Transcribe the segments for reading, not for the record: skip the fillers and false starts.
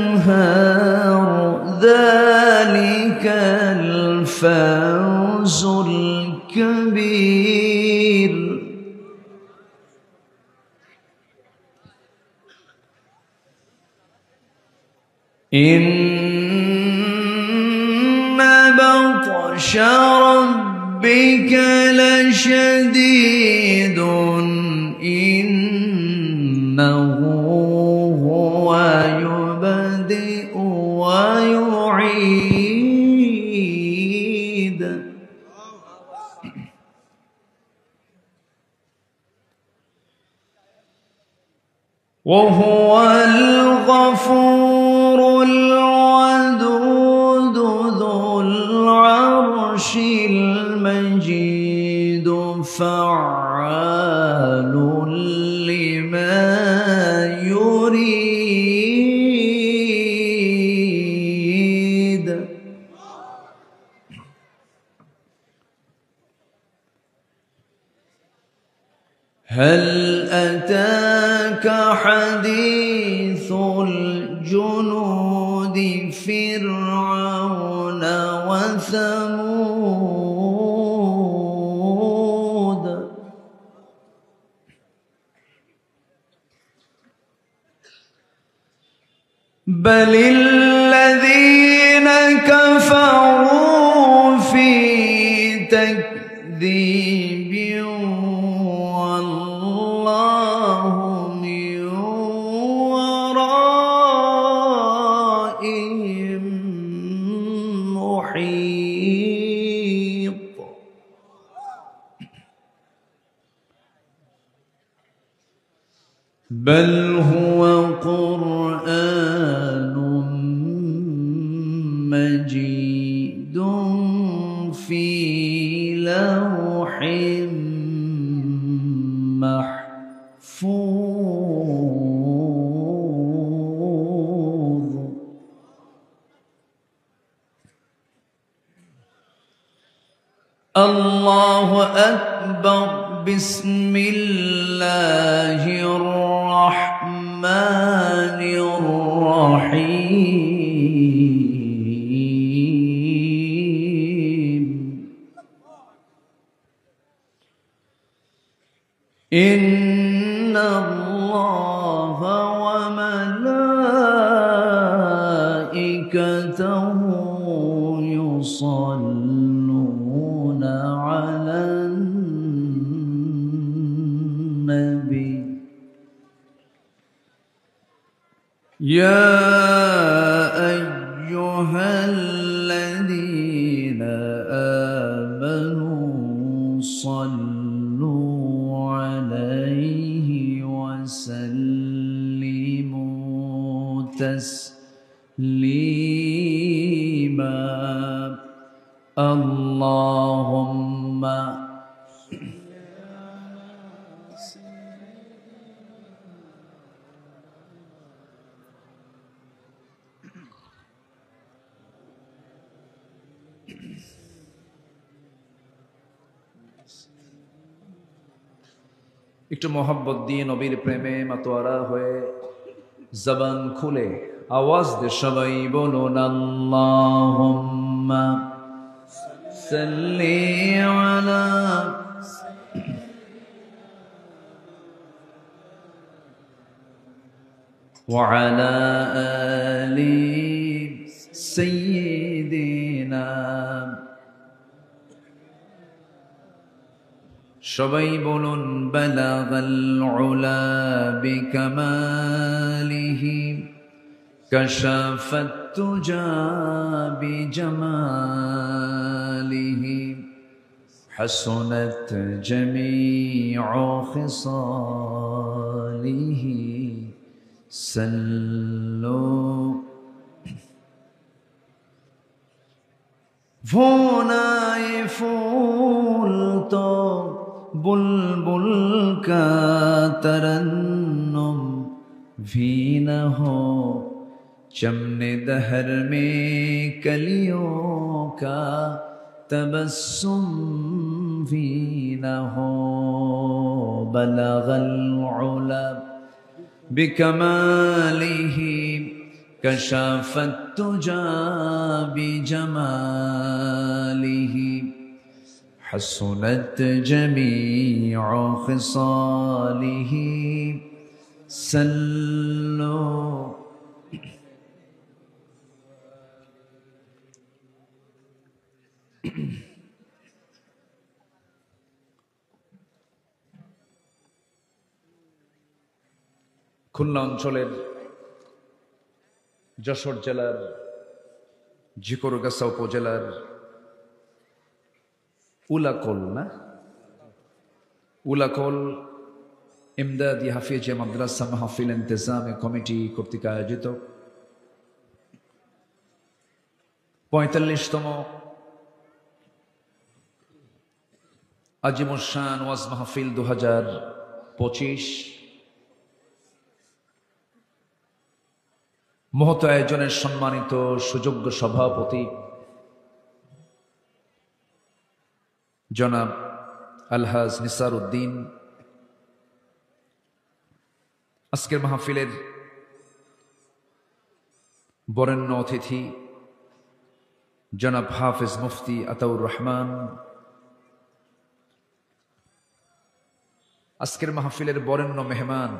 الأنهار ذلك الفوز الكبير إن بطش ربك لشديد إنه هو يبدئ ويعيد وهو الغفور الودود ذو العرش المجيد فعال لما يريد هل أتاك حديث الجنود فرعون وثمود بل الذين كفروا في تكذيب والله من ورائهم محيط بل هو قرآن مجيد في لوح محفوظ الله أكبر بسم الله الرحمن الرحيم إن الله وملائكته يصلون على النبي يا أيها الذين آمنوا صلوا عليه وسلموا تسليما اللهم একটু মোহাব্বত দিয়ে নবীর প্রেমে মাতোয়ারা হয়ে জবান খুলে আওয়াজ দিয়ে সবাই বলুন আল্লাহুম্মা সাল্লি আলা ওয়া আলা আলি সাইয়্যিদিনা সবাই বলুন বালাগাল উলা বিকামালিহি কাশাফাত তুজা বিজামালিহি হাসনাত জামিউ খিসালিহি সাল্লু ভোনায় ফুল তো बुलबुल का तरन्नुम भी न हो चमने दहर में कलियों का तबस्सुम भी न हो बलगल उला بكماله كشف التجى بجماله حسنت جميع خصاله صلوا খুলনা অঞ্চলের যশোর জেলার ঝিকরগাছা উপজেলার উলাকল ইমদাদি হাফিজ মাদ্রাসা মাহফিল ইন্তেজামে কমিটি কর্তৃক আয়োজিত ৪৫তম আজিমুশান ওয়াজ মাহফিল ২০২৫ মহৎ আয়োজনের সম্মানিত সুযোগ্য সভাপতি জনাব আলহাজ নিসার উদ্দিন, আজকের মাহফিলের বরেণ্য অতিথি জনাব হাফেজ মুফতি আতাউর রহমান, আজকের মাহফিলের বরেণ্য মেহমান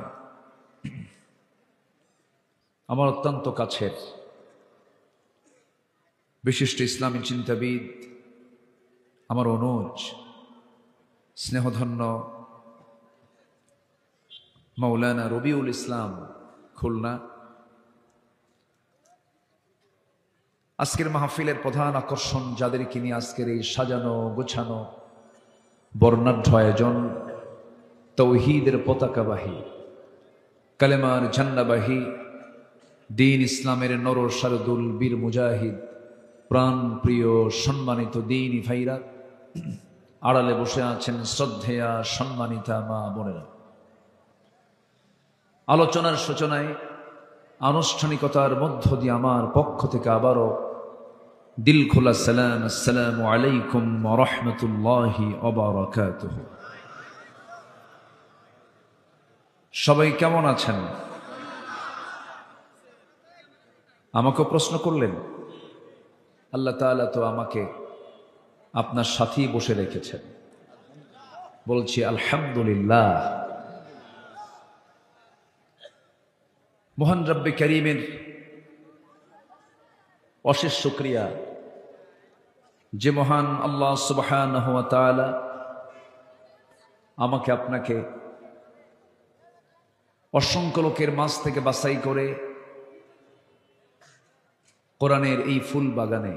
আমার অত্যন্ত কাছের বিশিষ্ট ইসলামী চিন্তাবিদ, আমার অনুজ স্নেহধন্য মাওলানা রবিউল ইসলাম খুলনা। আজকের মাহফিলের প্রধান আকর্ষণ, যাদেরকে নিয়ে আজকের এই সাজানো গোছানো বর্ণাঢ্য আয়োজন, তৌহিদের পতাকাবাহী, কালেমার ঝান্ডাবাহী, দিন ইসলামের নর শারদুল বীর মুজাহিদ, প্রাণ প্রিয় সম্মানিত দিনী ভাইরা, আড়ালে বসে আছেন শ্রদ্ধেয়া সম্মানিতা মা বোনেরা। আলোচনার সূচনায় আনুষ্ঠানিকতার মধ্য দিয়ে আমার পক্ষ থেকে আবারও দিল খোলা সালাম, আসসালামু আলাইকুম ওয়া রাহমাতুল্লাহি ওয়া বারাকাতুহু। সবাই কেমন আছেন? আমাকেও প্রশ্ন করলেন। আল্লাহ তাআলা তো আমাকে আপনার সাথেই বসে রেখেছেন, বলছি আলহামদুলিল্লাহ। মহান রব্বে কারীমের অশেষ শুকরিয়া, যে মহান আল্লাহ সুবহানাহু ওয়া তাআলা আমাকে আপনাকে অসংখ্য লোকের মাঝ থেকে বাছাই করে কোরআনের এই ফুল বাগানে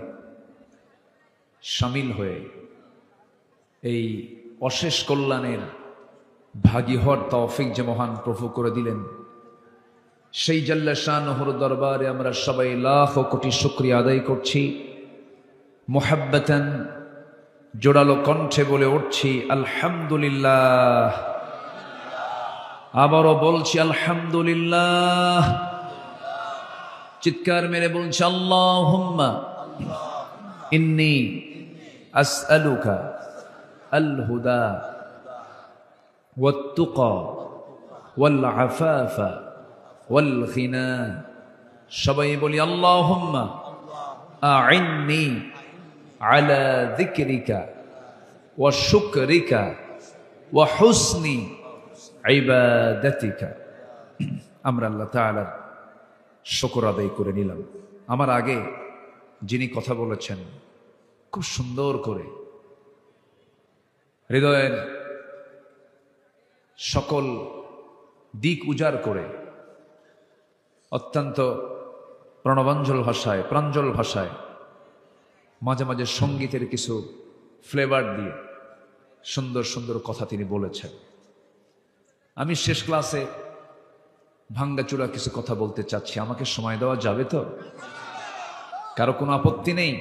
শামিল হয়ে এই অশেষ কল্যাণের ভাগী হওয়ার তৌফিক যে মহান প্রভু করে দিলেন, সেই জাল্লা শানুহুর দরবারে আমরা সবাই লাখ কোটি শুকরিয়া আদায় করছি। মুহাব্বাতান জোড়ালো কণ্ঠে বলে উঠছি আলহামদুলিল্লাহ। আবারও বলছি আলহামদুলিল্লাহ। চিৎকার মেরে বলছি আল্লাহুম্মা ইন্নী আসআলুকা আল হুদা ওয়াত তুকা ওয়াল আফাফা ওয়াল গিনা। সবাই বলি আল্লাহুম্মা আইন্নি আলা যিকরিকা ওয়া শুকরিকা ওয়া হুসনি ইবাদাতিকা। আমরা আল্লাহ তাআলার শুকর আদায় করে নিলাম। আমার আগে যিনি কথা বলেছেন খুব সুন্দর করে হৃদয়ের সকল দিক উজাড় করে অত্যন্ত প্রণবাঞ্জল ভাষায়, প্রাঞ্জল ভাষায়, মাঝে মাঝে সঙ্গীতের কিছু ফ্লেভার দিয়ে সুন্দর সুন্দর কথা তিনি বলেছেন। আমি শেষ ক্লাসে ভাঙ্গাচুরা কিছু কথা বলতে চাচ্ছি, আমাকে সময় দেওয়া যাবে তো? কারো কোনো আপত্তি নেই?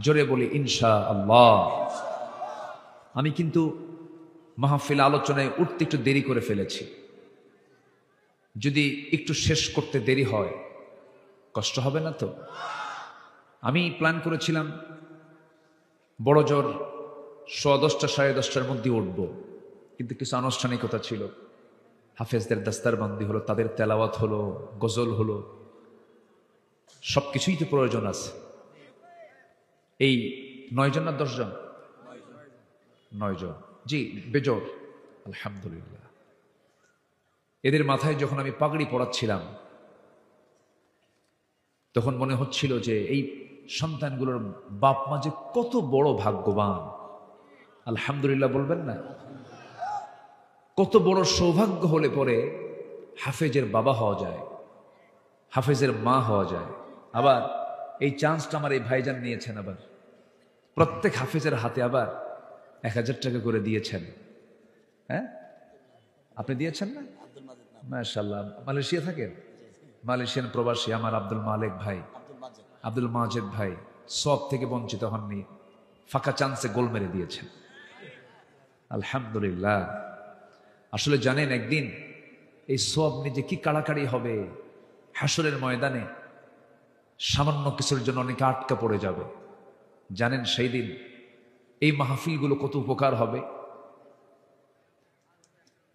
জোরে বলি ইনশাআল্লাহ। আমি কিন্তু মাহফিল আলোচনায় উঠতে একটু দেরি করে ফেলেছি। যদি একটু শেষ করতে দেরি হয় কষ্ট হবে না তো? আমি প্ল্যান করেছিলাম বড় জোর 10:15 10:30 মধ্যে উঠব, কিন্তু কিছু আনুষ্ঠানিকতা ছিল, হাফেজদের দাস্তারবন্দি হলো, তাদের তেলাওয়াত হলো, গজল হলো, সবকিছুই তো প্রয়োজন আছে। এই 9 জন না 10 জন? 9 জন, জি বেজোর, আলহামদুলিল্লাহ। এদের মাথায় যখন আমি পাগড়ি পরাচ্ছিলাম তখন মনে হচ্ছিল যে এই সন্তানগুলোর বাপ মা যে কত বড় ভাগ্যবান। আলহামদুলিল্লাহ বলবেন না? কত বড় সৌভাগ্য হলে পরে হাফেজের বাবা হওয়া যায়, হাফেজের মা হওয়া যায়। আবার এই চান্সটা আমার এই ভাইজান নিয়েছেন, আবার প্রত্যেক হাফেজের হাতে আবার 1000 টাকা করে দিয়েছেন। হ্যাঁ, আপনি দিয়েছেন না? মাশাআল্লাহ। মালয়েশিয়া থাকেন? মালয়েশিয়ান প্রবাসী আমার আব্দুল মালেক ভাই, আব্দুল মাজেদ ভাই, সব থেকে বঞ্চিত হননি, ফাঁকা চান্সে গোল মেরে দিয়েছেন। আলহামদুলিল্লাহ। আসলে জানেন একদিন এই সব নিজে কি কাড়াকাড়ি হবে হাসরের ময়দানে, সামান্য কিছুর জন্য অনেকে আটকা পড়ে যাবে। জানেন সেই দিন এই মাহফিলগুলো কত উপকার হবে।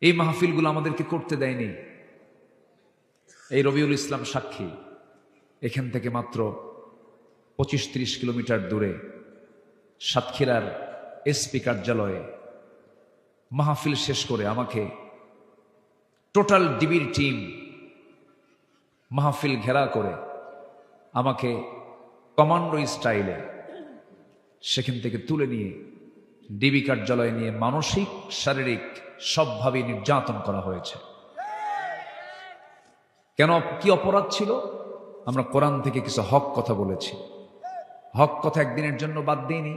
এই মাহফিলগুলো আমাদেরকে করতে দেয়নি। এই রবিউল ইসলাম সাক্ষী, এখান থেকে মাত্র 25-30 কিলোমিটার দূরে সাতক্ষীরার এসপি কার্যালয়ে মাহফিল শেষ করে আমাকে টোটাল ডিবির টিম মাহফিল ঘেরা করে আমাকে কমান্ডো স্টাইলে সেখান থেকে তুলে নিয়ে ডিবি কার্যালয়ে নিয়ে মানসিক শারীরিক সবভাবে নির্যাতন করা হয়েছে। কেন? কি অপরাধ ছিল? আমরা কোরআন থেকে কিছু হক কথা বলেছি। হক কথা একদিনের জন্য বাদ দিইনি,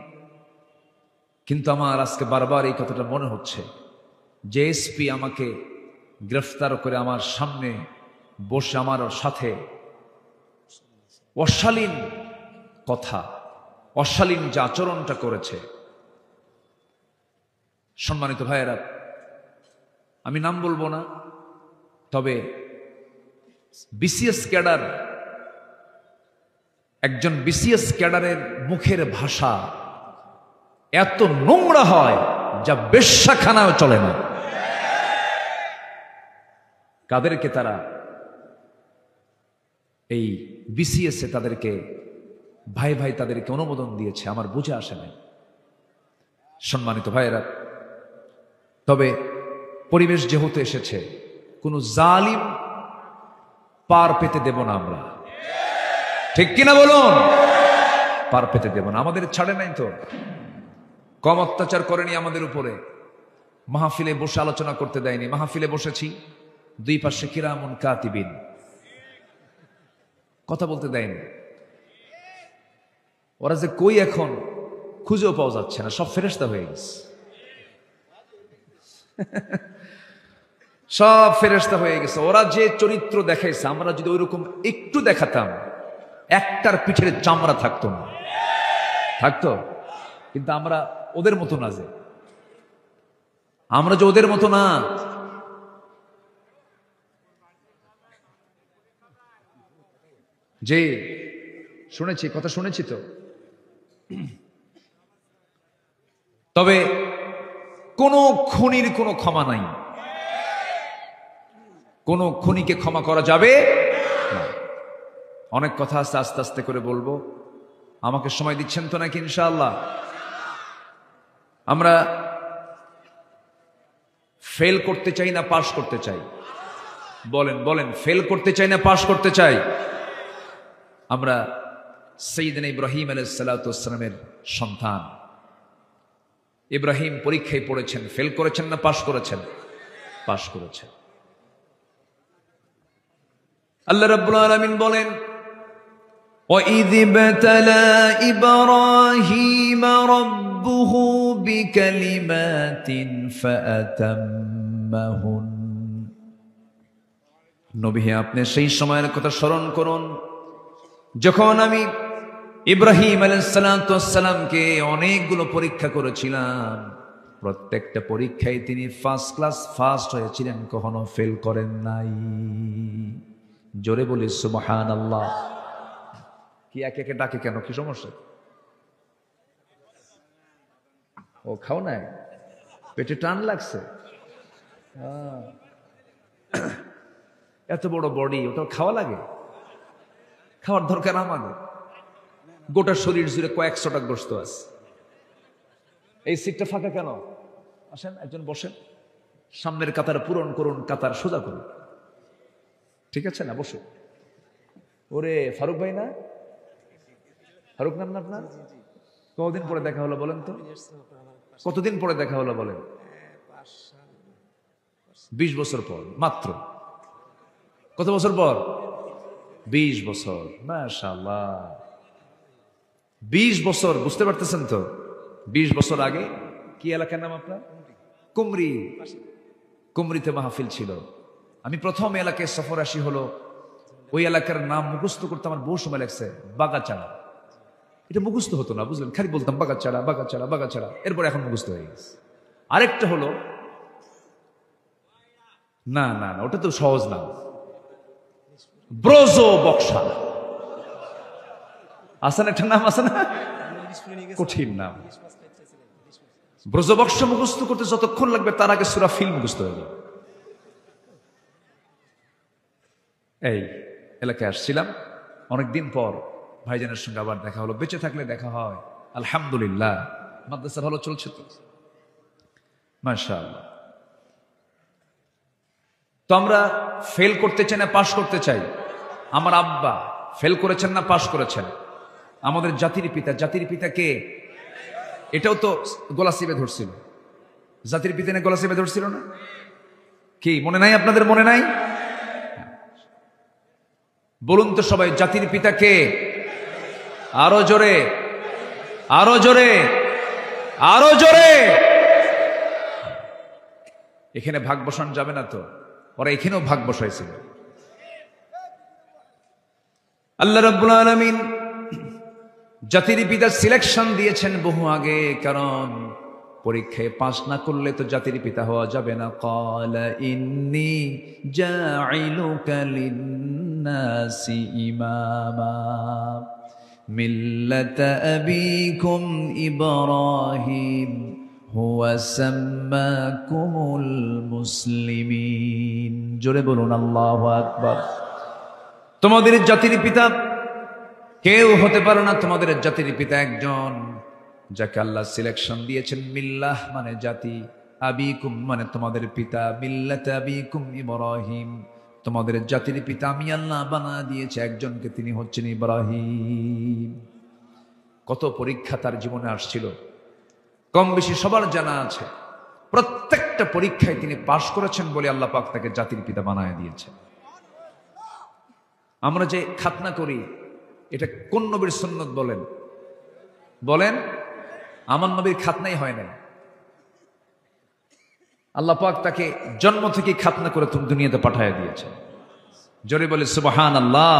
কিন্তু আমার আজকে বারবার এই কথাটা মনে হচ্ছে যে এসপি আমাকে গ্রেফতার করে আমার সামনে বসে আমার সাথে অশালীন কথা, অশালীন যে আচরণটা করেছে। সম্মানিত ভাইয়েরা, আমি নাম বলবো না, তবে বিসিএস ক্যাডার, একজন বিসিএস ক্যাডারের মুখের ভাষা এত নোংরা হয় যা বেশ্যাখানাও চলে না। কাদেরকে তারা এই বিসিএস এ তাদেরকে ভাই ভাই তাদেরকে অনুমোদন দিয়েছে আমার বুঝে আসে নাই। সম্মানিত ভাইয়েরা, তবে পরিবেশ যেহেতু এসেছে, কোন জালিম পার পেতে দেব না আমরা, ঠিক কিনা বলুন? পার পেতে দেব না। আমাদের ছাড়ে নাই তো, কম অত্যাচার করেনি আমাদের উপরে। মাহফিলে বসে আলোচনা করতে দেয়নি। মাহফিলে বসেছি, দুই পাশে কিরামুন কাতিবিন, কথা বলতে দেয়নি। ওরা যে কই এখন খুঁজেও পাওয়া যাচ্ছে না, সব ফেরেশতা হয়ে গেছে। সব ফেরেশতা হয়ে গেছে। ওরা যে চরিত্র দেখাইছে, আমরা যদি ওইরকম একটু দেখাতাম, একটার পিঠের চামড়া থাকতো না, থাকতো। কিন্তু আমরা ওদের মতো না, যে আমরা যে ওদের মতো না। যে শুনেছি, কথা শুনেছি তো। তবে কোন খুনির কোনো ক্ষমা নাই, কোন খুনিকে ক্ষমা করা যাবে না। অনেক কথা আছে, আস্তে আস্তে করে বলবো। আমাকে সময় দিচ্ছেন তো নাকি? ইনশাআল্লাহ। আমরা ফেল করতে চাই না পাশ করতে চাই? বলেন বলেন, ফেল করতে চাই না পাশ করতে চাই? আমরা সাইয়েদনা ইব্রাহিম আলাইহিস সালাতু ওয়াস সালামের সন্তান। ইব্রাহিম পরীক্ষায় পড়েছেন, ফেল করেছেন না পাশ করেছেন? পাশ করেছেন। আল্লাহ রাব্বুল আলামিন বলেন, وَإِذِ ابْتَلَى إِبْرَاهِيمَ رَبُّهُ بِكَلِمَاتٍ فَأَتَمَّهُنَّ। নবী, আপনি সেই সময়ের কথা স্মরণ করুন যখন আমি ইব্রাহিম আলাইহিস সালাতু ওয়াস সালামকে অনেকগুলো পরীক্ষা করেছিলাম। প্রত্যেকটা পরীক্ষায় তিনি ফার্স্ট ক্লাস ফার্স্ট হয়েছিলেন, কখনো ফেল করেন নাই। জোরে বলি সুবহানাল্লাহ। কি একে একে ডাকে কেন? কি সমস্যা? ও খাও নাই, পেটে টান লাগছে? এত বড় বডি, ওটা খাওয়া লাগে? খাওয়ার দরকার আমাদের? গোটা শরীর জুড়ে কয়েকশোটা গোস্ত আছে। এই সিটটা ফাঁকা কেন? আসেন, একজন বসেন, সামনের কাতার পূরণ করুন, কাতার সোজা করুন। ঠিক আছে না? বসুন। ওরে ফারুক ভাই না? ফারুক নাম না আপনার? কতদিন পরে দেখা হলো বলেন তো? কতদিন পরে দেখা হলো বলেন? 20 বছর পর মাত্র। কত বছর পর? 20 বছর। মাশাআল্লাহ, 20 বছর। বুঝতে পারতেছেন তো? 20 বছর আগে কি এলাকার নাম আপনার? কুমরি। কুমরিতে মাহফিল ছিল। আমি প্রথম এলাকায় সফর আসি হলো, ওই এলাকার নাম মুখস্থ করতে আমার বহু সময় লাগছে, বাগাচাড়া। এটা মুখস্থ হতো না, বুঝলেন? খালি বলতাম বাগাচাড়া বাগাচাড়া বাগাচাড়া। এরপর এখন মুখস্থ হয়ে গেছে। আরেকটা হলো, না না না, ওটা তো সহজ নাম, ব্রজ বক্সা। আসান একটা নাম আছে না? কঠিন নাম। ব্রজবক্স মুখস্থ করতে যতক্ষণ লাগবে তার আগে সূরা ফিল মুখস্থ হয়ে যাবে। এই এলাকায় আসছিলাম, অনেকদিন পর ভাইজানের সঙ্গে আবার দেখা হলো। বেঁচে থাকলে দেখা হয়, আলহামদুলিল্লাহ। মাদ্রাসা ভালো চলছে তো? মাশাআল্লাহ। তো আমরা ফেল করতে চাই না পাশ করতে চাই? আমার আব্বা ফেল করেছেন না পাশ করেছেন? আমাদের জাতির পিতা। জাতির পিতা কে? এটাও তো গলা চিপে ধরছিল। জাতির পিতা না গলা চিপে ধরছিল না? কি মনে নাই আপনাদের? মনে নাই? বলুন তো সবাই, জাতির পিতা কে? আরো জোরে, আরো জোরে, আরো জোরে। এখানে ভাগ বসান যাবে না তো? ওরা এখানেও ভাগ বসাইছিল। আল্লাহ রাব্বুল আলামিন জাতির পিতার সিলেকশন দিয়েছেন বহু আগে, কারণ পরীক্ষায় পাস না করলে তো জাতির পিতা হওয়া যাবে না। ক্বালা ইন্নী জাইলুকা লিন্নাসি ইমামা মিল্লাতা আবিকুম ইব্রাহিম হুয়া সাম্মাকুমুল মুসলিমিন। জোরে বলুন আল্লাহু আকবার। তোমাদের জাতির পিতা কেউ হতে পারে না। তোমাদের জাতির পিতা একজন, যাকে আল্লাহ সিলেকশন দিয়েছেন। মিল্লাহ মানে জাতি, আবিকুম মানে তোমাদের পিতা, মিল্লাত আবিকুম ইব্রাহিম তোমাদের জাতির পিতা আমি আল্লাহ বানা দিয়েছে একজনকে, তিনি হচ্ছেন ইব্রাহিম। কত পরীক্ষা তার জীবনে আসছিল, কম বেশি সবার জানা আছে। প্রত্যেকটা পরীক্ষায় তিনি পাশ করেছেন বলে আল্লাহ পাক তাকে জাতির পিতা বানায় দিয়েছে। আমরা যে খাতনা করি, এটা কোন নবীর সুন্নত বলেন? বলেন, আমার নবীর খাতনাই হয় না। আল্লাহ পাক তাকে জন্ম থেকে খাতনা করে তুমি দুনিয়াতে পাঠায় দিয়েছে। জোরে বলে সুবহানাল্লাহ।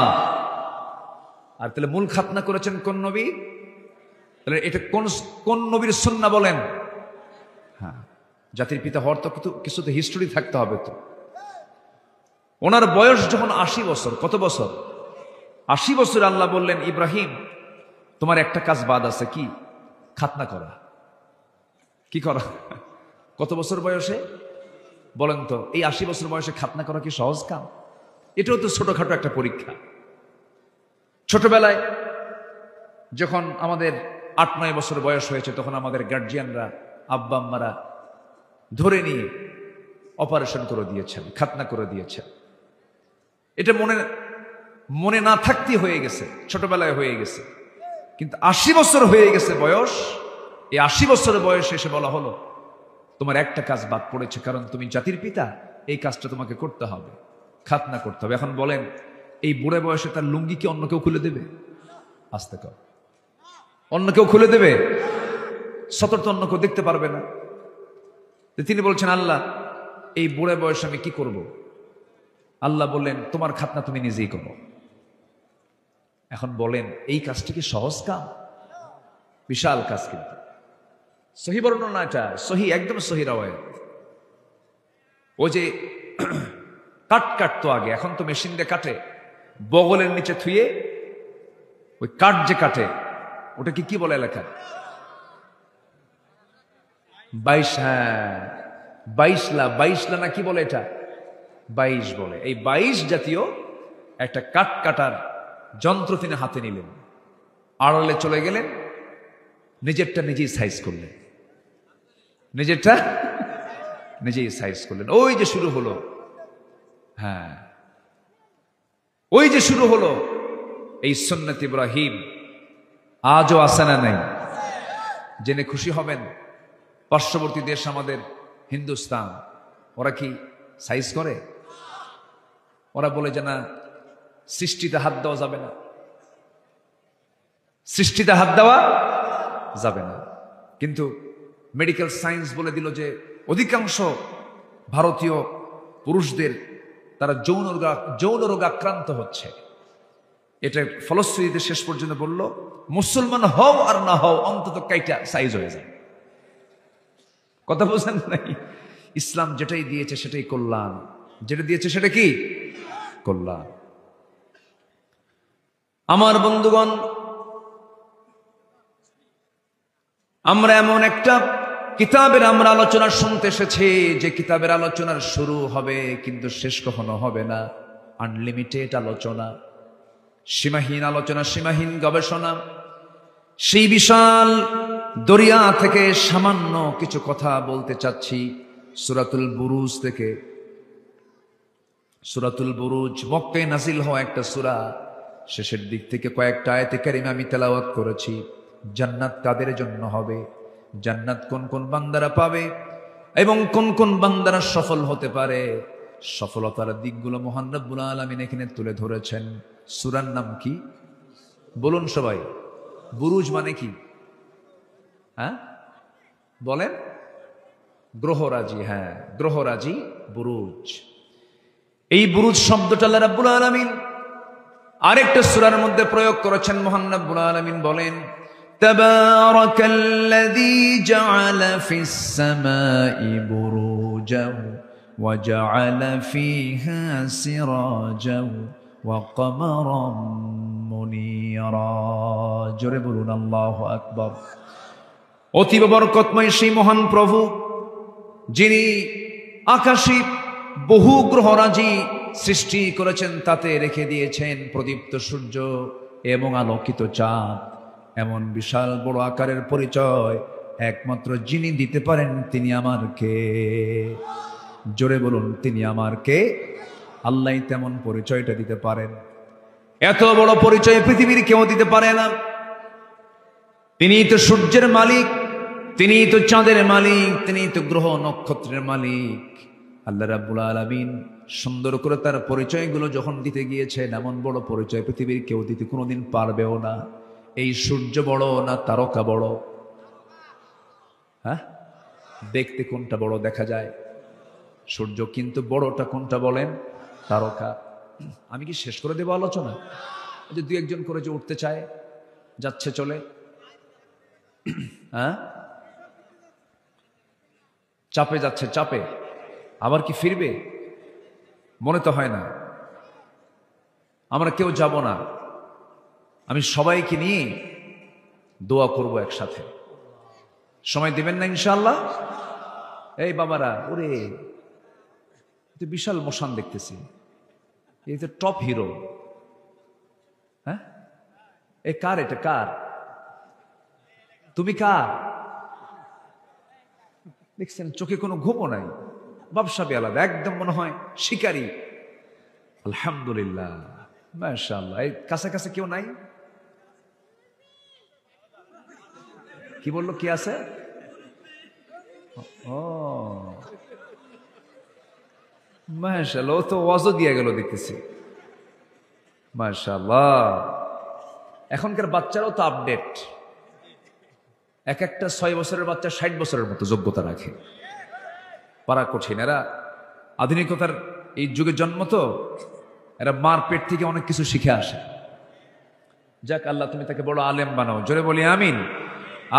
আর তাহলে মূল খাতনা করেছেন কোন নবী? তাহলে এটা কোন নবীর সুন্নাহ বলেন? হ্যাঁ, জাতির পিতা হওয়ার তো কিছু তো হিস্টোরি থাকতে হবে তো। ওনার বয়স যখন 80 বছর, কত বছর? 80 বছর। আল্লাহ বললেন, ইব্রাহিম তোমার একটা কাজ বাদ আছে। কি? খাতনা করা। কি করা? কত বছর বয়সে বলেন তো? এই 80 বছর বয়সে খাতনা করা কি সহজ কাম? এটাও তো ছোটখাটো একটা পরীক্ষা। ছোটবেলায় যখন আমাদের 8-9 বছর বয়স হয়েছে, তখন আমাদের গার্জিয়ানরা, আব্বা আম্মারা ধরে নিয়ে অপারেশন করে দিয়েছেন, খাতনা করে দিয়েছেন। এটা মনে না থাকতেই হয়ে গেছে, ছোটবেলায় হয়ে গেছে। কিন্তু 80 বছর হয়ে গেছে বয়স। এই 80 বছরের বয়সে এসে বলা হলো, তোমার একটা কাজ বাদ পড়েছে, কারণ তুমি জাতির পিতা, এই কাজটা তোমাকে করতে হবে, খাতনা করতে হবে। এখন বলেন, এই বুড়ে বয়সে তার লুঙ্গি কি অন্য কেউ খুলে দেবে? আস্তে কর, অন্য কেউ খুলে দেবে? সতর তো অন্য কেউ দেখতে পারবে না। তিনি বলছেন, আল্লাহ এই বুড়ে বয়সে আমি কি করব? আল্লাহ বললেন, তোমার খাতনা তুমি নিজেই করো। এখন বলেন, এই কাজটি কি সহজ কাম? বিশাল কাজ। কিন্তু সহি বর্ণনা, এটা সহি, একদম সহি রাওয়ায়াত। ও যে কাটতো আগে, এখন তো মেশিন দিয়ে কাটে। বগলের নিচে থুয়ে ওই কাঠ যে কাটে, ওটা কি বলে এলাকায়? 22। হ্যাঁ, 22লা না কি বলে এটা? 22 বলে। এই 22 জাতীয় একটা কাঠ কাটার যন্ত্র তিনি হাতে নিলেন, আড়ালে চলে গেলেন, নিজেরটা নিজেই সাইজ করলেন, নিজেরটা নিজেই সাইজ করলেন। ওই যে শুরু হলো, হ্যাঁ, ওই যে শুরু হলো এই সুন্নাত ইব্রাহিম। আজও আছে না নাই? জেনে খুশি হবেন, পার্শ্ববর্তী দেশ আমাদের হিন্দুস্তান, ওরা কি সাইজ করে? ওরা বলে যে না, সৃষ্টিতে হাত দেওয়া যাবে না, সৃষ্টিতে হাত দেওয়া যাবে না। কিন্তু মেডিকেল সায়েন্স বলে দিল যে অধিকাংশ ভারতীয় পুরুষদের তারা যৌন রোগ আক্রান্ত হচ্ছে। এটা ফলশ্রুতিতে শেষ পর্যন্ত বলল, মুসলমান হও আর না হও, অন্তত কাইটা সাইজ হয়ে যায়। কথা বোঝেন নাই? ইসলাম যেটাই দিয়েছে সেটাই কল্যাণ, যেটা দিয়েছে সেটা কি কল্যাণ। আমার বন্ধুগণ, আমরা এমন একটা কিতাবের আমরা আলোচনা শুনতে এসেছি যে কিতাবের আলোচনার শুরু হবে কিন্তু শেষ কখনো হবে না। আনলিমিটেড আলোচনা, সীমাহীন আলোচনা, সীমাহীন গবেষণা। সেই বিশাল দরিয়া থেকে সামান্য কিছু কথা বলতে চাচ্ছি। সূরাতুল বুরুজ থেকে। সূরাতুল বুরুজ মক্কায় নাজিল হওয়া একটা সূরা। শেষের দিক থেকে কয়েকটা আয়াতে কারিমা আমি তেলাওয়াত করেছি। জান্নাত কাদের জন্য হবে, জান্নাত কোন কোন বান্দারা পাবে এবং কোন কোন বান্দারা সফল হতে পারে, সফলতার দিকগুলো মহান রব্বুল আলামিন এখানে তুলে ধরেছেন। সূরার নাম কি বলুন সবাই? বুরুজ মানে কি? হ্যাঁ বলেন? গ্রহরাজি। হ্যাঁ, গ্রহরাজি বুরুজ। এই বুরুজ শব্দটা আল্লাহ রাব্বুল আলামিন আরেকটা সূরার মধ্যে প্রয়োগ করেছেন। মহান রব্বুল আলামিন বলেন, তাবারাকাল্লাযী জাআলা ফিস সামাই বুরুজান ওয়া জাআলা ফীহা সিরাজান ওয়া কমারাম মুনীরা। জোরে বলুন আল্লাহু আকবার। অতীব বরকতময় সেই মহান প্রভু, যিনি আকাশে বহু গ্রহরাজি সৃষ্টি করেছেন, তাতে রেখে দিয়েছেন প্রদীপ্ত সূর্য এবং আলোকিত চাঁদ। এমন বিশাল বড় আকারের পরিচয় একমাত্র যিনি দিতে পারেন তিনি আমার কে? জোরে বলুন, তিনি আমার কে? আল্লাহ তেমন পরিচয়টা দিতে পারেন। এত বড় পরিচয় পৃথিবীর কেউ দিতে পারে না। তিনি তো সূর্যের মালিক, তিনি তো চাঁদের মালিক, তিনি তো গ্রহ নক্ষত্রের মালিক। আল্লাহ রাব্বুল আলামিন সুন্দর করে তার পরিচয়গুলো যখন দিতে গিয়েছেন, এমন বড় পরিচয় পৃথিবীর কেউ দিতে কোনোদিন পারবেও না। এই সূর্য বড় না তারকা বড়? হ্যাঁ, দেখতে কোনটা বড় দেখা যায়? সূর্য। কিন্তু বড়টা কোনটা বলেন? তারকা। আমি কি শেষ করে দেব আলোচনা? যে দুই একজন করে যে উঠতে চায়, যাচ্ছে চলে, হ্যাঁ চাপে যাচ্ছে, চাপে আবার কি ফিরবে? মনে তো হয় না। আমরা কেউ যাব না। আমি সবাইকে নিয়ে দোয়া করব একসাথে। সময় দিবেন না ইনশাআল্লাহ? এই বাবারা, ওরে বিশাল মশান দেখতেছি, এই তো টপ হিরো। হ্যাঁ, এই কার? এটা কার? তুমি কার? দেখছেন চোখে কোনো ঘুমও নাই, ব্যবসাবী আলাদা, একদম মনে হয় শিকারী। আলহামদুলিল্লাহ, মাশাআল্লাহ। এই কাছে কেউ নাই? কি বললো? কি আছে? ও মাশাআল্লাহ, ও তো ওয়াজও দিয়ে গেল দেখতেছি। মাশাআল্লাহ। এখনকার বাচ্চারাও তো আপডেট। এক একটা 6 বছরের বাচ্চা 60 বছরের মতো যোগ্যতা রাখে। পারা কঠিন। এরা আধুনিকতার এই যুগে জন্ম, তো এরা মার পেট থেকে অনেক কিছু শিখে আসে। যাক, আল্লাহ তুমি তাকে বড় আলেম বানাও। জোরে বলি আমিন,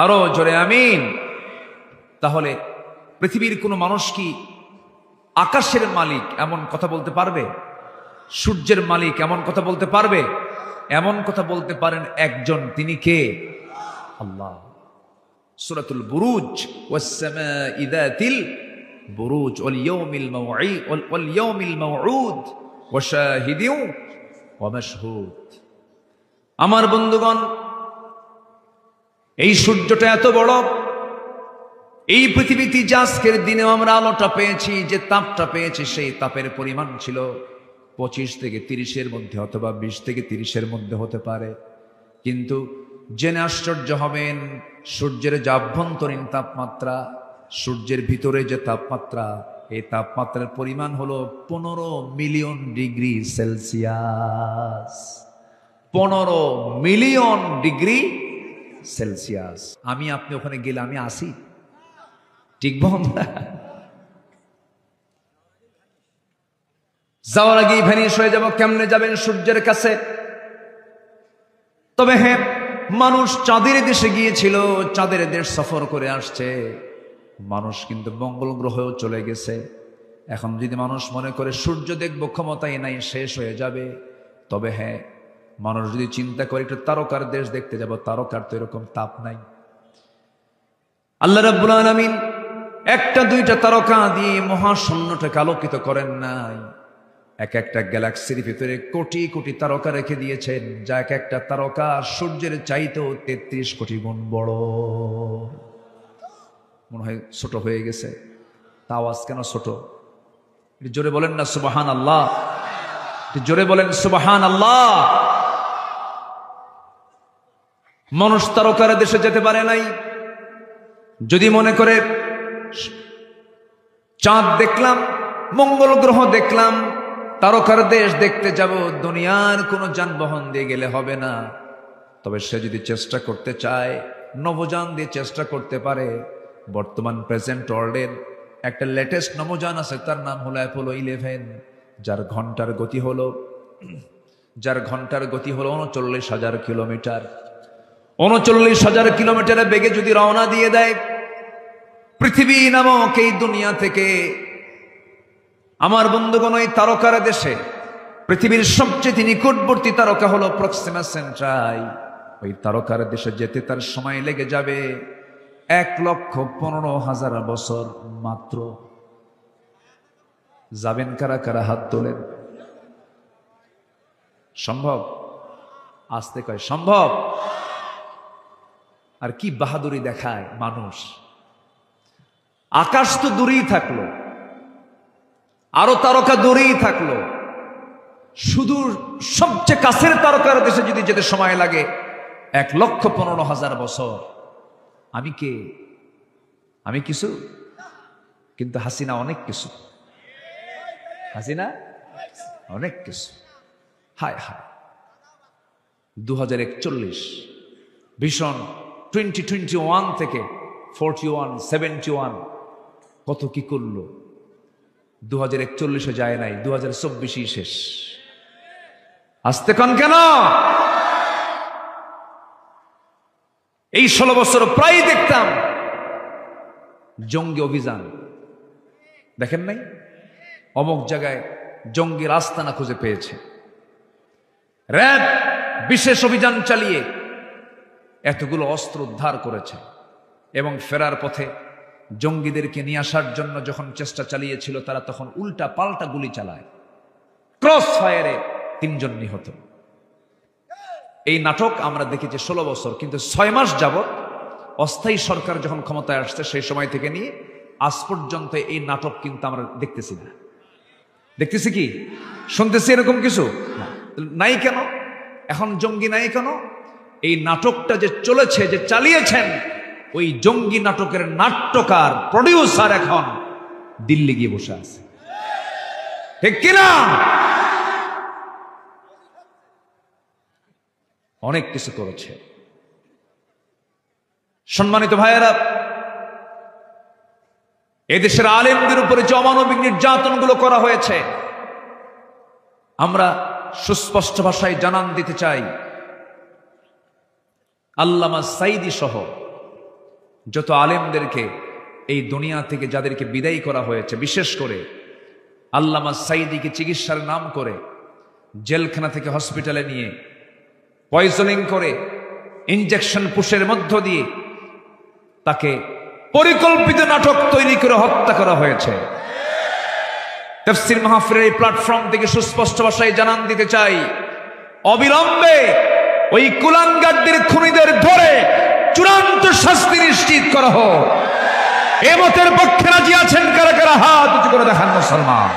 আরো জোরে আমিন। তাহলে পৃথিবীর কোনো মানুষ কি আকাশের মালিক এমন কথা বলতে পারবে? সূর্যের মালিক এমন কথা বলতে পারবে? এমন কথা বলতে পারেন একজন, তিনি কে? আল্লাহ। সূরাতুল বুরুজ ওয়াস সামাই যাতিল বুরুজ ওয়াল ইয়াউমিল মাউঈদ ওয়াল ইয়াউমিল মাউউদ ওয়া শাহিদিন ওয়া মাশহুদ। আমার বন্ধুগণ, এই সূর্যটা এত বড়, এই পৃথিবীতে যে আজকের দিনেও আমরা আলোটা পেয়েছি, যে তাপটা পেয়েছি, সেই তাপের পরিমাণ ছিল 25 থেকে 30-এর মধ্যে অথবা 20 থেকে 30-এর মধ্যে হতে পারে। কিন্তু জেনে আশ্চর্য হবেন, সূর্যের যে আভ্যন্তরীণ তাপমাত্রা, সূর্যের ভিতরে যে তাপমাত্রা, এই তাপমাত্রার পরিমাণ হলো 15 million degree Celsius. 15 million degree Celsius. আমি আপনি ওখানে গেলে আমি আসি, ঠিক আমরা যাওয়ার আগেই ভ্যানিশ হয়ে যাব। কেমনে যাবেন সূর্যের কাছে? তবে হ্যাঁ, মানুষ চাঁদের দেশে গিয়েছিল, চাঁদের দেশ সফর করে আসছে। মানুষ কিন্তু মঙ্গল গ্রহেও চলে গেছে। এখন যদি মানুষ মনে করে সূর্য দেখবো, ক্ষমতাই নাই, শেষ হয়ে যাবে। তবে হ্যাঁ, মানুষ যদি চিন্তা করে একটু তারকার দেশ দেখতে যাব, তারকার তো এরকম তাপ নাই। আল্লাহ রাব্বুল আলামিন একটা দুইটা তারকা দিয়ে মহাশূন্যটাকে আলোকিত করেন নাই, এক একটা গ্যালাক্সির ভিতরে কোটি কোটি তারকা রেখে দিয়েছেন, যা এক একটা তারকা সূর্যের চাইতেও 33 কোটি গুণ বড়। মনে হয় ছোট হয়ে গেছে, তা আওয়াজ কেন ছোট? জোরে বলেন না সুবহানাল্লাহ, জোরে বলেন সুবহানাল্লাহ। মানুষ তারকার দেশে যেতে পারে নাই। যদি মনে করে চাঁদ দেখলাম, মঙ্গল গ্রহ দেখলাম, তারকার দেশ দেখতে যাব, দুনিয়ার কোনো যানবাহন দিয়ে গেলে হবে না। তবে সে যদি চেষ্টা করতে চায়, নভোযান দিয়ে চেষ্টা করতে পারে। বর্তমান প্রেজেন্ট ওয়ার্ল্ডের একটা লেটেস্ট নভোযান আছে, তার নাম হলো অ্যাপোলো 11, যার ঘন্টার গতি হলো 39,000 কিলোমিটার। 39,000 কিলোমিটারের বেগে যদি রওনা দিয়ে দেয় পৃথিবী নামক এই দুনিয়া থেকে, আমার বন্ধুগণ, ওই তারকার দেশে পৃথিবীর সবচেয়ে নিকটবর্তী তারকা হলো প্রক্সিমা সেন্ট্রাই। ওই তারকার দেশে যেতে তার সময় লেগে যাবে 1,15,000 বছর মাত্র। যাবেন কারা কারা? হাত তোলেন। সম্ভব? আসতে কয় সম্ভব। আর কি বাহাদুরি দেখায় মানুষ। আকাশ তো দূরেই থাকলো, আরো তারকা দূরেই থাকলো, শুধু সবচেয়ে কাছের তারকার দেশে যদি যেতে সময় লাগে 1,15,000 বছর। আমি কে? আমি কিছু, কিন্তু হাসিনা অনেক কিছু। হাসিনা অনেক কিছু। হায় হায়, 2041 ভীষণ 2021 থেকে 41, 71 কত কি করলো। 2041-এ যায় নাই, 2024-ই শেষ। আসতে কন কেন? এই 16 বছর প্রায় দেখতাম জঙ্গি অভিযান, দেখেন নাই? অমুক জায়গায় জঙ্গির আস্তানা খুঁজে পেয়েছে, র‍্যাব বিশেষ অভিযান চালিয়ে এতগুলো অস্ত্র উদ্ধার করেছে। এবং ফেরার পথে জঙ্গিদেরকে নিয়ে আসার জন্য যখন চেষ্টা চালিয়েছিল, তারা তখন উল্টা পাল্টা গুলি চালায়, ক্রস ফায়ারে 3 জন নিহত। এই নাটক আমরা দেখেছি 16 বছর, কিন্তু 6 মাস যাবত অস্থায়ী সরকার যখন ক্ষমতায় আসছে, সেই সময় থেকে নিয়ে আজ পর্যন্ত এই নাটক কিন্তু আমরা দেখতেছি না। দেখতেছি কি? শুনতেছি এরকম কিছু নাই কেন? এখন জঙ্গি নাই কেন? এই নাটকটা যে চলেছে, যে চালিয়েছেন, ওই জঙ্গি নাটকের নাট্যকার, প্রডিউসার এখন দিল্লি গিয়ে বসে আছে, ঠিক কিনা? অনেক কিছু করেছে। সম্মানিত ভাইয়েরা, এদেশের আলেমদের উপরে যে অমানবিক নির্যাতনগুলো করা হয়েছে, আমরা সুস্পষ্ট ভাষায় জানান দিতে চাই, আল্লামা সাঈদী সহ যত আলেমদেরকে এই দুনিয়া থেকে যাদেরকে বিদায় করা হয়েছে, বিশেষ করে আল্লামা সাঈদীকে চিকিৎসার নাম করে জেলখানা থেকে হসপিটালে নিয়ে পয়জনিং করে ইনজেকশন পুশের মধ্য দিয়ে তাকে পরিকল্পিত নাটক তৈরি করে হত্যা করা হয়েছে। তাফসীর মাহফিলের এই প্ল্যাটফর্ম থেকে সুস্পষ্ট ভাষায় জানান দিতে চাই, অবিলম্বে ওই কুলাঙ্গারদের খুনিদের ধরে চূড়ান্ত শাস্তি নিশ্চিত করা হোক। এ মতের পক্ষে রাজি আছেন কারা কারা? হাত উঁচু করে দেখান মুসলমান।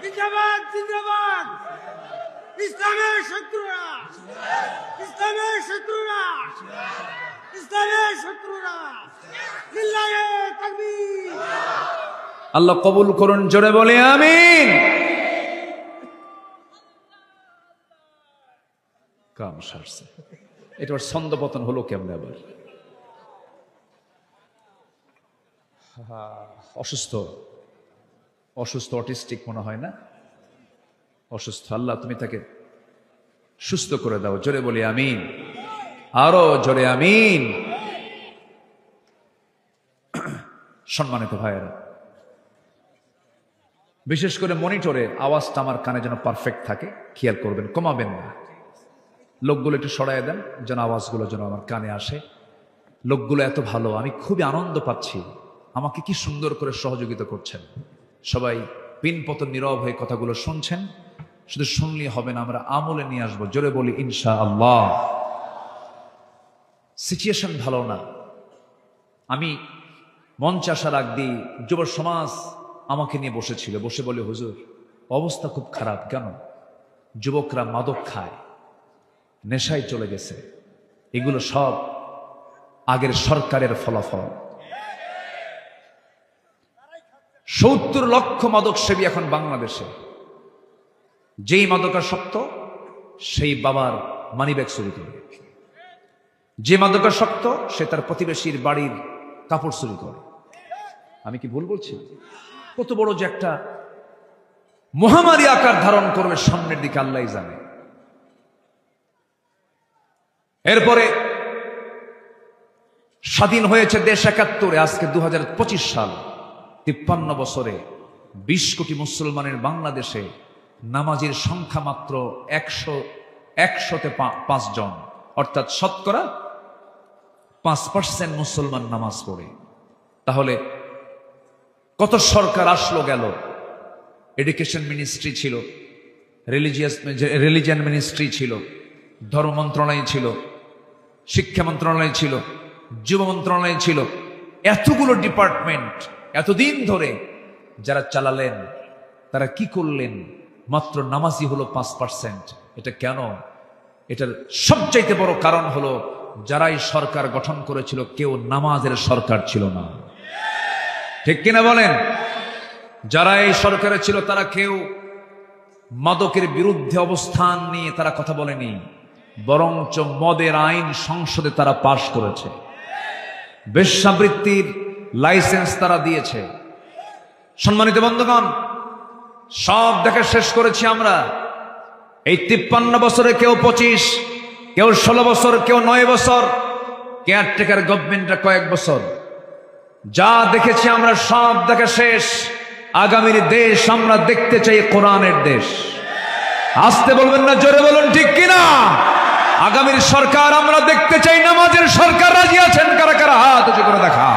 জিন্দাবাদ জিন্দাবাদ। ইসলামের শত্রুরা, ইসলামের শত্রুরা, ইসলামের শত্রুরা, লিল্লাহে তাকবীর। আল্লাহ কবুল করুন, জোরে বলে আমিন। কাম সারছে, এটার ছন্দপতন হলো কেমনে আবার? অসুস্থ অসুস্থ অটিস্টিক মনে হয় না? অসুস্থ। আল্লাহ তুমি তাকে সুস্থ করে দাও, জোরে বলি আমিন, আরো জোরে আমিন। সম্মানিত ভাইয়েরা, বিশেষ করে মনিটরে আওয়াজটা আমার কানে যেন পারফেক্ট থাকে, খেয়াল করবেন, কমাবেন না। লোকগুলো একটু সরায় দেন যেন আওয়াজগুলো যেন আমার কানে আসে। লোকগুলো এত ভালো, আমি খুবই আনন্দ পাচ্ছি, আমাকে কি সুন্দর করে সহযোগিতা করছেন। সবাই পিনপতন নীরব হয়ে কথাগুলো শুনছেন। শুধু শুনলেই হবে না, আমরা আমলে নিয়ে আসবো, জোরে বলি ইনশাআল্লাহ। সিচুয়েশন ভালো না। আমি মঞ্চে আসার আগ দিয়ে যুব সমাজ আমাকে নিয়ে বসেছিল, বসে বলে, হুজুর অবস্থা খুব খারাপ। কেন? যুবকরা মাদক খায়, নেশায় চলে গেছে, এগুলো সব আগের সরকারের ফলাফল। 70 লক্ষ মাদক সেবী এখন বাংলাদেশে। যেই মাদকাসক্ত সেই বাবার মানিব্যাগ চুরি করে, যে মাদকাসক্ত সে তার প্রতিবেশীর বাড়ির কাপড় চুরি করে। আমি কি ভুল বলছি? কত বড় যে একটা মহামারী আকার ধারণ করবে সামনের দিকে আল্লাহই জানে। এরপরে স্বাধীন হয়েছে দেশ 71, আজকে 2025 সাল। 53 বছরে 20 কোটি মুসলমানের বাংলাদেশে নামাজের সংখ্যা মাত্র 100-তে 5 জন, অর্থাৎ শতকরা 5% মুসলমান নামাজ পড়ে। তাহলে কত সরকার আসলো গেল, এডুকেশন মিনিস্ট্রি ছিল, রিলিজিয়ান মিনিস্ট্রি ছিল, ধর্ম মন্ত্রণালয় ছিল, শিক্ষা মন্ত্রণালয় ছিল, যুব মন্ত্রণালয় ছিল, এতগুলো ডিপার্টমেন্ট এতদিন ধরে যারা চালালেন তারা কি করলেন? মাত্র নামাজি হলো 5%। এটা কেন? এটার সবচাইতে বড় কারণ হলো যারাই সরকার গঠন করেছিল কেউ নামাজের সরকার ছিল না। ঠিক কিনা বলেন? যারা এই সরকারে ছিল তারা কেউ মাদকের বিরুদ্ধে অবস্থান নিয়ে তারা কথা বলেনি, বরঞ্চ মদের আইন সংসদে তারা পাশ করেছে, বেশ্যাবৃত্তির লাইসেন্স তারা দিয়েছে। সম্মানিত বন্ধুগণ, সব দেখে শেষ করেছি আমরা। এই 53 বছরে কেউ 25, কেউ 16 বছর, কেউ 9 বছর, কেয়ারটেকার গভর্নমেন্টটা কয়েক বছর। যা দেখেছি আমরা সব দেখা শেষ। আগামীর দেশ আমরা দেখতে চাই কোরআনের দেশ। আসতে বলবেন না, জোরে বলুন ঠিক কিনা? আগামীর সরকার আমরা দেখতে চাই নামাজের সরকার। রাজি আছেন কারা কারা? হাত উঁচু করে দেখা।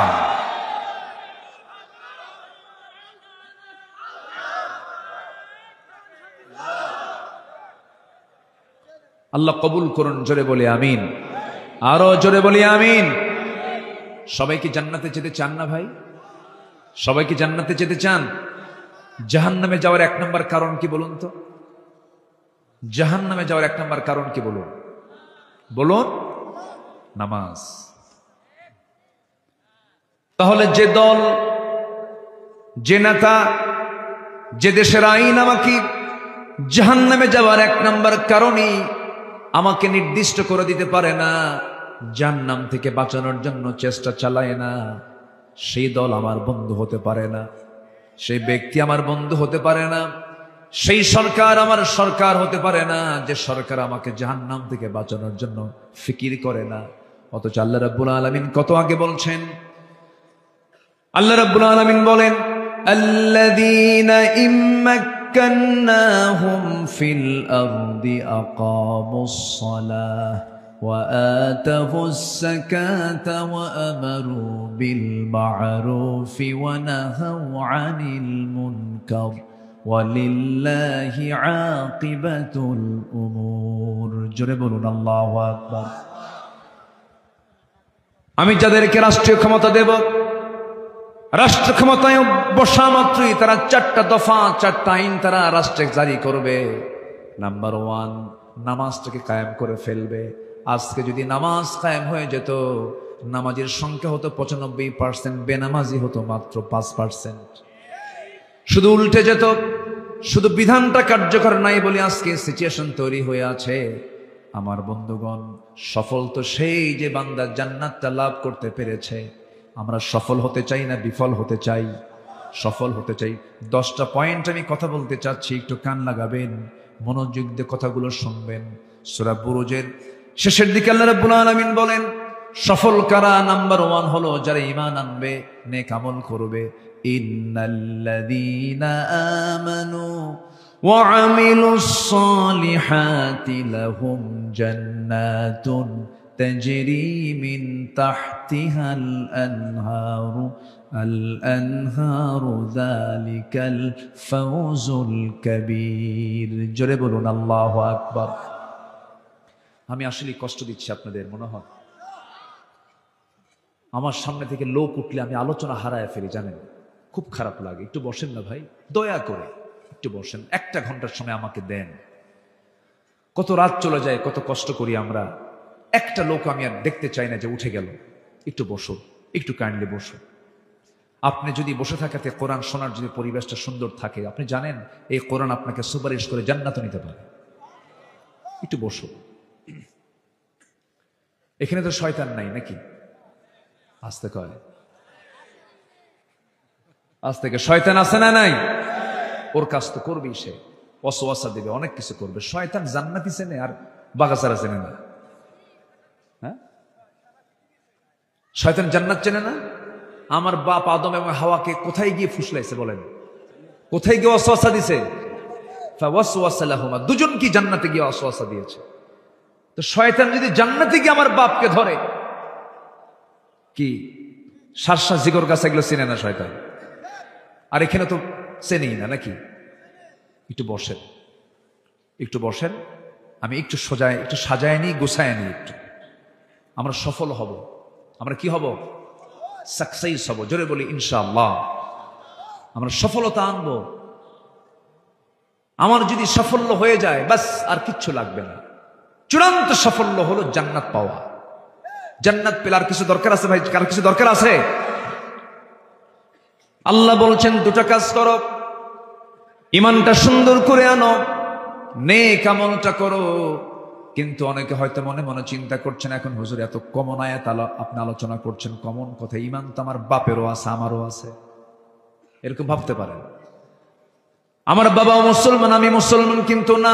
আল্লাহ কবুল করুন, জোরে বলি আমিন, আরো জোরে বলি আমিন। সবাই কি জান্নাতে যেতে চান না ভাই? সবাই কি জান্নাতে যেতে চান? জাহান্নামে যাওয়ার 1 নম্বর কারণ কি বলুন তো? জাহান্নামে যাওয়ার 1 নম্বর কারণ কি বলুন? বলুন, নামাজ। তাহলে যে দল, যে নেতা, যে দেশের আইন আমাকে জাহান্নামে যাওয়ার 1 নম্বর কারণই আমাকে নির্দিষ্ট করে দিতে পারে না, জাহান্নাম থেকে বাঁচানোর জন্য চেষ্টা চালায় না, সেই দল আমার বন্ধু হতে পারে না, সেই ব্যক্তি আমার বন্ধু হতে পারে না, সেই সরকার আমার সরকার হতে পারে না, যে সরকার আমাকে জাহান্নাম থেকে বাঁচানোর জন্য ফিকির করে না। অথচ আল্লাহ রাব্বুল আলামিন কত আগে বলছেন। আল্লাহ রাব্বুল আলামিন বলেন, আল্লাযীনা مكناهم في الأرض أقاموا الصلاة وآتوا الزكاة وأمروا بالمعروف ونهوا عن المنكر ولله عاقبة الأمور جربون الله أكبر আমি যাদেরকে রাষ্ট্রীয় ক্ষমতা দেব রাষ্ট্র ক্ষমতায় বসা মাত্রই তারা 4টা দফা 4টা আইন তারা রাষ্ট্রে জারি করবে। নাম্বার 1, নামাজটাকে কায়েম করে ফেলবে। আজকে যদি নামাজ কায়েম হয়ে যেত, নামাজের সংখ্যা হতো 95%, বেনামাজি হতো মাত্র 5%। শুধু উল্টে যেত, শুধু বিধানটা কার্যকর নাই বলে আজকে সিচুয়েশন তৈরি হয়ে আছে। আমার বন্ধুগণ, সফল তো সেই যে বান্দা জান্নাতটা লাভ করতে পেরেছে। আমরা সফল হতে চাই না বিফল হতে চাই? সফল হতে চাই। 10টা পয়েন্ট আমি কথা বলতে চাচ্ছি, একটু কান লাগাবেন, মনোযোগ দিয়ে কথাগুলো শুনবেন। সূরা বুরুজের শেষের দিকে আল্লাহ রাব্বুল আলামিন বলেন, সফল কারা? নাম্বার 1 হলো যারা ঈমান আনবে, নেক আমল করবে। ইন্নাল্লাযীনা আমানু ওয়া আমিলুস সালিহাতি লাহুম জান্নাতুন তাজরি মিন তাহতিহাল আনহারু আল-আনহারু যালিকাল ফাওজুল কাবীর। জোরে বলুন আল্লাহু আকবার। আমি আসলে কষ্ট দিচ্ছি আপনাদের মনে হয়। আমার সামনে থেকে লোক উঠলে আমি আলোচনা হারায় ফেলি, জানেন, খুব খারাপ লাগে। একটু বসেন না ভাই, দয়া করে একটু বসেন। 1টা ঘন্টার সময় আমাকে দেন। কত রাত চলে যায়, কত কষ্ট করি আমরা। একটা লোক আমি আর দেখতে চাই না যে উঠে গেল। একটু বসো, একটু কাইন্ডলি বসো। আপনি যদি বসে থাকাতে কোরআন শোনার যদি পরিবেশটা সুন্দর থাকে, আপনি জানেন এই কোরআন আপনাকে সুপারিশ করে জান্নাতে নিতে পারে। একটু বসো। এখানে তো শয়তান নাই নাকি? আস্তে কয়, আজ থেকে শয়তান আছে না নাই? ওর কাজ তো করবেই, সে ওয়াসওয়াসা দিবে, অনেক কিছু করবে। শয়তান জান্নাতি চেনে আর বাগাসারা চেনে না। হ্যাঁ, শয়তান জান্নাত চেনে না। আমার বাপ আদম এবং হাওয়াকে কোথায় গিয়ে ফুসলাইছে বলেন? কোথায় গিয়ে ওয়াসওয়াসা দিছে? ফাওয়াসওয়াসা লাহুমা, দুজন কি জান্নাতে গিয়ে ওয়াসওয়াসা দিয়েছে। তো শয়তান যদি জান্নাতে গিয়ে আমার বাপকে ধরে, কি শার্শা জিগর গাছ এগুলো চেনে না শয়তান? আর এখানে তো চেনেই না নাকি? একটু বসেন, একটু বসেন। আমি একটু সাজায় নিই, গোছায় নিই একটু। আমরা সফল হব। আমরা কি হব? সাকসেস হব। জোরে বলি ইনশাআল্লাহ। আমরা সফলতা আনবো। আমার যদি সাফল্য হয়ে যায়, বাস আর কিচ্ছু লাগবে না। চূড়ান্ত সাফল্য হলো জান্নাত পাওয়া। জান্নাত পেলে আর কিছু দরকার আছে ভাই? কার কিছু দরকার আছে? আল্লাহ বলছেন 2টা কাজ করো। ঈমানটা সুন্দর করে আনো, নেক আমলটা করো। কিন্তু অনেকে হয়তো মনে মনে চিন্তা করছেন, এখন হুজুর এত কমন আয়াত আপনি আলোচনা করছেন, কমন কথা। ঈমান তো আমার বাপেরও আছে, আমারও আছে। এরকম ভাবতে পারেন। আমার বাবা মুসলমান, আমি মুসলমান, কিন্তু না,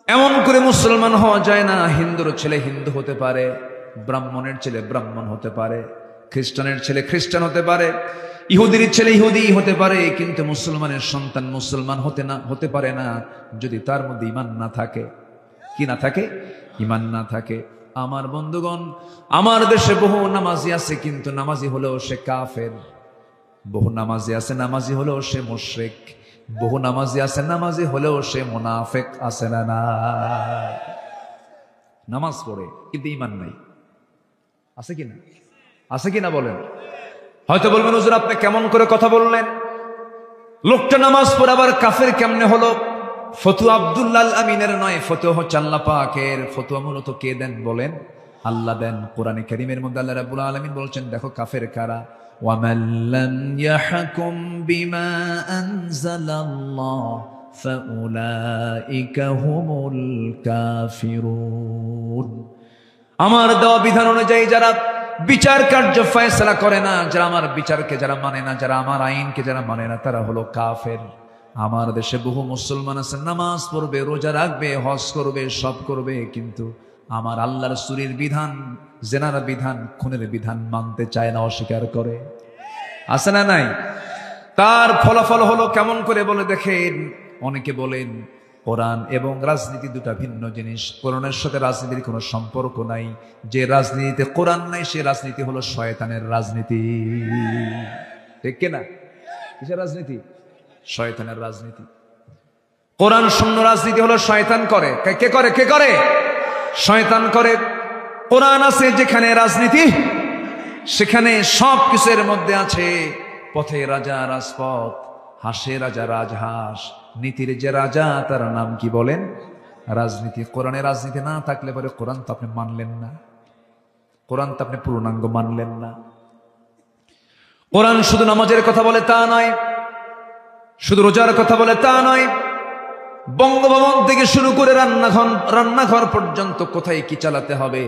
এমন করে মুসলমান হওয়া যায় না। হিন্দুর ছেলে হিন্দু হতে পারে, ব্রাহ্মণের ছেলে ব্রাহ্মণ হতে পারে, খ্রিস্টানের ছেলে খ্রিস্টান হতে পারে, ইহুদির ছেলে ইহুদি হতে পারে, কিন্তু মুসলমানের সন্তান মুসলমান হতে পারে না যদি তার মধ্যে ঈমান না থাকে। কি না থাকে? ঈমান না থাকে। আমার বন্ধুগণ, আমার দেশে বহু নামাজি আছে, কিন্তু নামাজি হলেও সে কাফের। বহু নামাজি আছে, নামাজি হলেও সে মুশরিক। বহু নামাজি আছে, নামাজি হলেও সে মুনাফিক। আছে না না? নামাজ পড়ে কিন্তু ঈমান নাই। আছে কিনা? আছে কিনা বলেন? হয়তো বলবেন, হুজুর আপনি কেমন করে কথা বললেন? লোকটা নামাজ পড়ে আবার কাফের কেমনে হলো? ফতুয়া আব্দুল্লাহ আল আমিনের নয়, ফতুয়া হচ্ছে আল্লাহ পাকের। ফতুয়া মূলত কে দেন বলেন? আল্লাহ দেন। কোরআনে কারীমের মধ্যে আল্লাহ রাব্বুল আলামিন বলছেন, দেখো কাফের কারা। ওয়ামান লাম ইয়াহকুম বিমা আনজালাল্লাহ ফাউলাইকা হুমুল কাফিরুন। আমার দেওয়া বিধান অনুযায়ী যারা বিচার কার্য ফয়সালা করে না, যারা আমার বিচারকে যারা মানে না, যারা আমার আইনকে যারা মানে না, তারা হলো কাফের। আমার দেশে বহু মুসলমান আছে, নামাজ পড়বে, রোজা রাখবে, হজ করবে, সব করবে, কিন্তু আমার আল্লাহর চুরির বিধান, জেনার বিধান, খুনের বিধান মানতে চায় না, অস্বীকার করে। আছে না নাই? তার ফলাফল হলো কেমন করে বলে দেখেন। অনেকে বলেন কোরআন এবং রাজনীতি দুটা ভিন্ন জিনিস, কোরআনের সাথে রাজনীতির কোনো সম্পর্ক নাই। যে রাজনীতিতে কোরআন নাই সে রাজনীতি হলো শয়তানের রাজনীতি। ঠিক কিনা? কিসের রাজনীতি? শয়তানের রাজনীতি। কোরআন শূন্য রাজনীতি হলো শয়তান করে। কে করে? কে করে? শয়তান করে। কোরআন আছে যেখানে রাজনীতি সেখানে সব কিছুর মধ্যে আছে। পথে রাজা রাজপথ, হাসে রাজা রাজহাঁস, নীতির যে রাজা তার নাম কি বলেন? রাজনীতি। কোরআনে রাজনীতি না থাকলে পরে কোরআন তো আপনি মানলেন না, কোরআন তো আপনি পূর্ণাঙ্গ মানলেন না। কোরআন শুধু নামাজের কথা বলে তা নয়, শুধু রোজার কথা বলে তা নয়। বঙ্গভবন থেকে শুরু করে রান্নাঘর পর্যন্ত কোথায় কি চালাতে হবে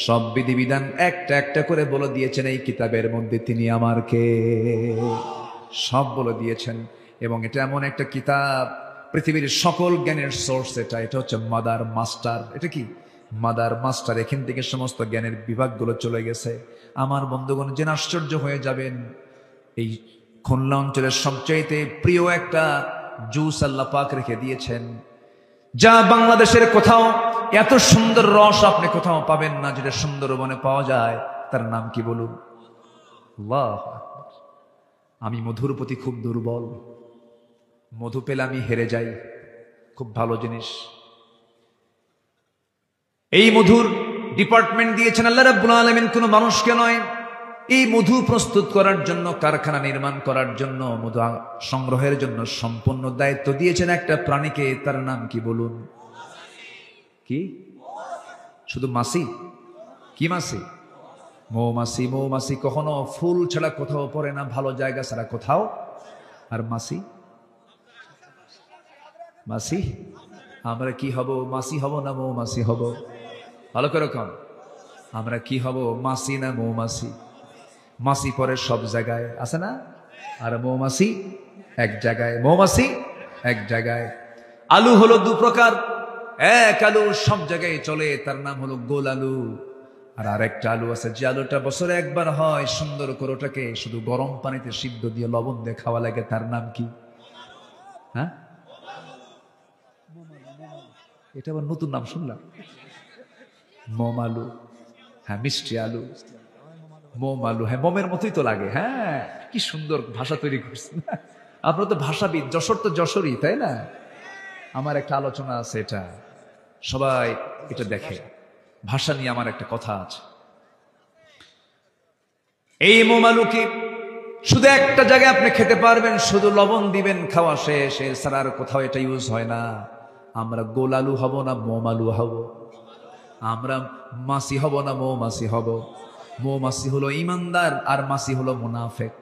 সব বিধিবিধান একটা একটা করে বলে দিয়েছেন এই কিতাবের মধ্যে। তিনি আমার কে সব বলে দিয়েছেন। এবং এটা এমন একটা কিতাব, পৃথিবীর সকল জ্ঞানের সোর্স এটা হচ্ছে মাদার মাস্টার। এটা কি? Mother master. এখান থেকে সমস্ত জ্ঞানের বিভাগগুলো চলে গেছে। আমার বন্ধুগণ, জেনে আশ্চর্য হয়ে যাবেন, এই খুলনা অঞ্চলের সবচাইতে প্রিয় একটা জুস আল্লাহ পাক রেখে দিয়েছেন, যা বাংলাদেশের কোথাও এত সুন্দর রস আপনি কোথাও পাবেন না, যেটা সুন্দরবনে পাওয়া যায়। তার নাম কি বলুন? আল্লাহু আকবার। আমি মধুর প্রতি খুব দুর্বল, মধু পেলে আমি হেরে যাই। খুব ভালো জিনিস। এই মধুর ডিপার্টমেন্ট দিয়েছেন আল্লাহ রাব্বুল আলামিন, কোনো মানুষকে নয়। এই মধু প্রস্তুত করার জন্য, কারখানা নির্মাণ করার জন্য, মধু সংগ্রহের জন্য সম্পূর্ণ দায়িত্ব দিয়েছেন একটা প্রাণীকে। তার নাম কি বলুন? কি? শুধু মাছি? কি মাছি? মৌমাছি। মৌমাছি কখনো ফুল ছাড়া কোথাও পড়ে না, ভালো জায়গা ছাড়া কোথাও। আর মাছি? মাছি আমরা কি হব? মাছি হব না মৌমাছি হব? ভালো করে কম। আমরা কি হব? মাছি না মৌমাছি? মাছি পরে সব জায়গায় আছে না, আর মৌমাছি এক জায়গায়। মৌমাছি এক জায়গায়। আলু হলো দু প্রকার। এক আলু সব জায়গায় চলে, তার নাম হলো গোল আলু। আর আরেকটা আলু আছে যে আলুটা বছরে একবার হয়, সুন্দর করে ওটাকে শুধু গরম পানিতে সিদ্ধ দিয়ে লবণ দিয়ে খাওয়া লাগে। তার নাম কি? হ্যাঁ, এটা আবার নতুন নাম শুনলাম। মোম আলু। হ্যাঁ, মিষ্টি আলু। মোম আলু। হ্যাঁ, মোমের মতোই তো লাগে। হ্যাঁ, কি সুন্দর ভাষা তৈরি করছেন আপনারা তো ভাষাবিদ। যশোর তো যশোরই, তাই না? আমার একটা আলোচনা আছে, এটা সবাই এটা দেখে। ভাষা নিয়ে আমার একটা কথা আছে। এই মোম আলুকে শুধু একটা জায়গায় আপনি খেতে পারবেন, শুধু লবণ দিবেন, খাওয়া শেষ। এছাড়া আর কোথাও এটা ইউজ হয় না। আমরা গোল আলু হব না মোম আলু হব? আমরা মাছি হব না মৌমাছি হব? মৌমাছি হলো ইমানদার আর মাছি হলো মুনাফেক।